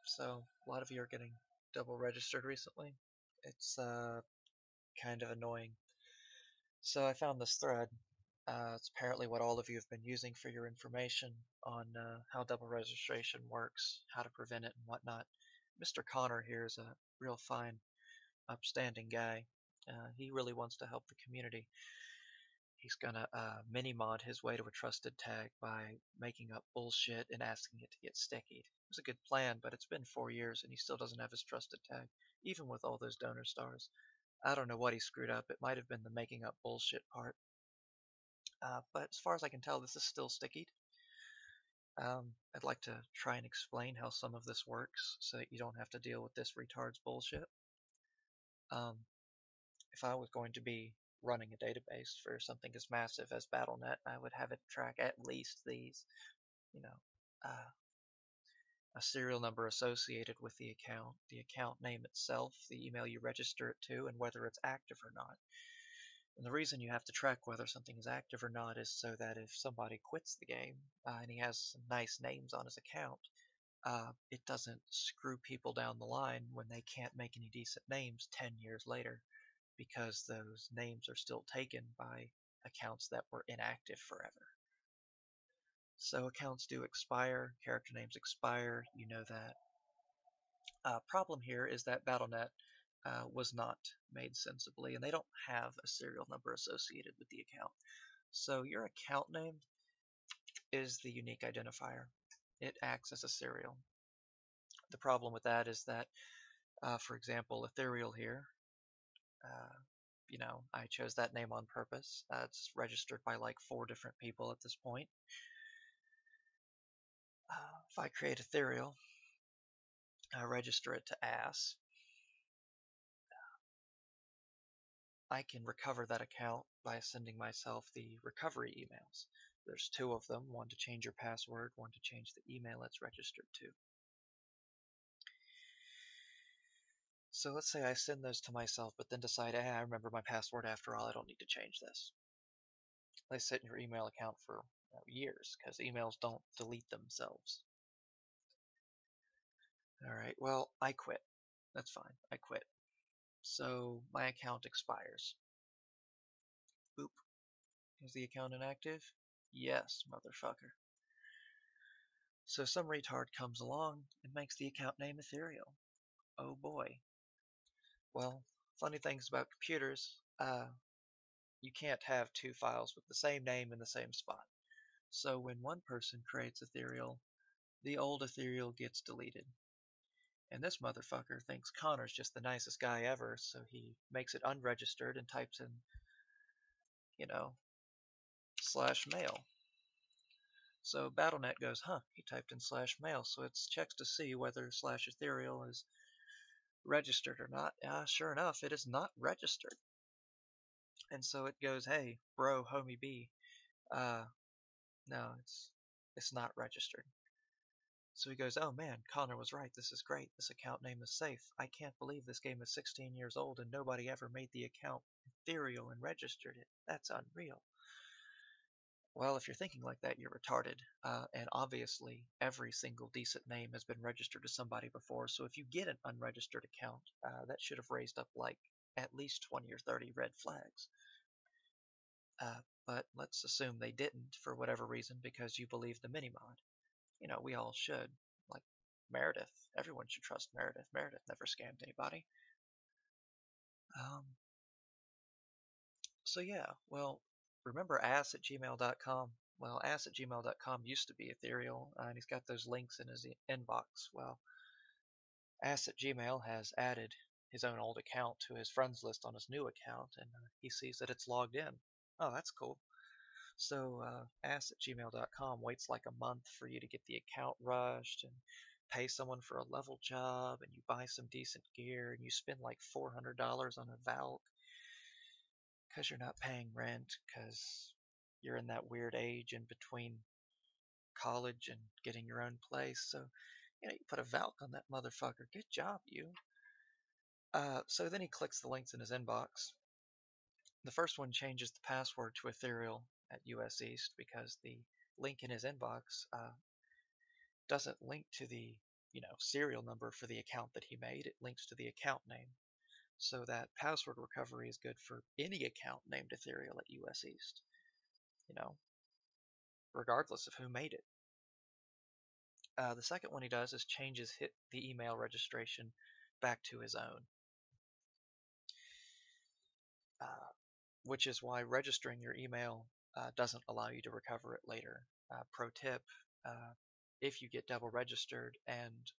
So a lot of you are getting double registered recently. It's kind of annoying. So I found this thread. It's apparently what all of you have been using for your information on how double registration works, how to prevent it, and whatnot. Mr. Connor here is a real fine, upstanding guy. He really wants to help the community. He's gonna mini-mod his way to a trusted tag by making up bullshit and asking it to get stickied. It was a good plan, but it's been 4 years and he still doesn't have his trusted tag, even with all those donor stars. I don't know what he screwed up. It might have been the making up bullshit part. But as far as I can tell, this is still stickied. I'd like to try and explain how some of this works so that you don't have to deal with this retard's bullshit. Um, if I was going to be running a database for something as massive as BattleNet, I would have it track at least these, you know, uh, a serial number associated with the account name itself, the email you register it to, and whether it's active or not. And the reason you have to track whether something is active or not is so that if somebody quits the game and he has some nice names on his account, it doesn't screw people down the line when they can't make any decent names 10 years later because those names are still taken by accounts that were inactive forever. So accounts do expire, character names expire, you know that. Problem here is that BattleNet was not made sensibly, and they don't have a serial number associated with the account. So your account name is the unique identifier. It acts as a serial. The problem with that is that, for example, Ethereal here, uh, I chose that name on purpose. It's registered by like 4 different people at this point. If I create Ethereal, I register it to ASS, I can recover that account by sending myself the recovery emails. There's 2 of them, one to change your password, one to change the email it's registered to. So let's say I send those to myself, but then decide, hey, I remember my password after all, I don't need to change this. They sit in your email account for years, because emails don't delete themselves. Alright, well, I quit. That's fine, I quit. So my account expires. Boop. Is the account inactive? Yes, motherfucker. So some retard comes along and makes the account name Ethereal. Oh boy. Well, funny things about computers, you can't have 2 files with the same name in the same spot. So when one person creates Ethereal, the old Ethereal gets deleted. And this motherfucker thinks Connor's just the nicest guy ever, so he makes it unregistered and types in, you know, /mail. So BattleNet goes, huh, he typed in /mail, so it checks to see whether /ethereal is registered or not. Sure enough, it is not registered. And so it goes, hey, bro, homie B, uh, no, it's not registered. So he goes, oh man, Connor was right. This is great. This account name is safe. I can't believe this game is 16 years old and nobody ever made the account Ethereal and registered it. That's unreal. Well, if you're thinking like that, you're retarded. And obviously, every single decent name has been registered to somebody before. So if you get an unregistered account, that should have raised up like at least 20 or 30 red flags. But let's assume they didn't for whatever reason because you believe the mini-mod. We all should. Like Meredith. Everyone should trust Meredith. Meredith never scammed anybody. Um, so yeah, well, remember ass@gmail.com? Well, ass@gmail.com used to be Ethereal, and he's got those links in his inbox. Well, ass@gmail has added his own old account to his friends list on his new account, and he sees that it's logged in. Oh, that's cool. So ass@gmail.com waits like a month for you to get the account rushed and pay someone for a level job, and you buy some decent gear, and you spend like $400 on a Valk because you're not paying rent because you're in that weird age in between college and getting your own place. So, you put a Valk on that motherfucker. Good job, you. So then he clicks the links in his inbox. The first one changes the password to Ethereal at US East because the link in his inbox doesn't link to the serial number for the account that he made. It links to the account name. So that password recovery is good for any account named Ethereal at US East, you know, regardless of who made it. The second one he does is changes the email registration back to his own, uh, which is why registering your email doesn't allow you to recover it later. Pro tip, uh, if you get double registered and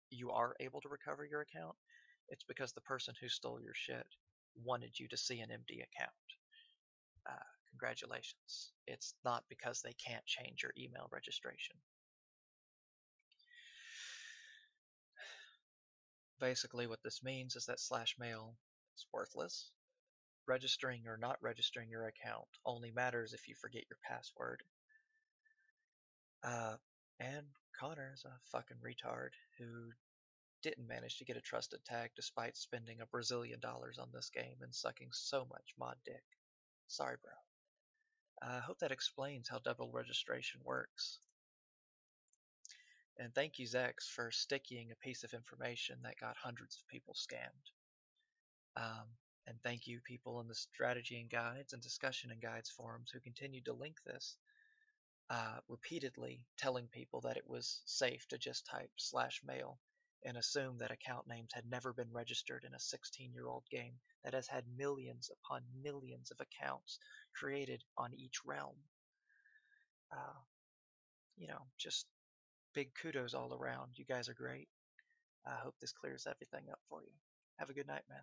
you are able to recover your account, it's because the person who stole your shit wanted you to see an empty account. Congratulations. It's not because they can't change your email registration. Basically, what this means is that slash mail is worthless. Registering or not registering your account only matters if you forget your password. And Connor is a fucking retard who didn't manage to get a trusted tag despite spending $1 Brazilian on this game and sucking so much mod dick. Sorry, bro. I hope that explains how double registration works. And thank you, Zex, for sticking a piece of information that got hundreds of people scammed. And thank you, people in the strategy and guides and discussion and guides forums who continued to link this, repeatedly telling people that it was safe to just type /mail and assume that account names had never been registered in a 16-year-old game that has had millions upon millions of accounts created on each realm. Just big kudos all around. You guys are great. I hope this clears everything up for you. Have a good night, man.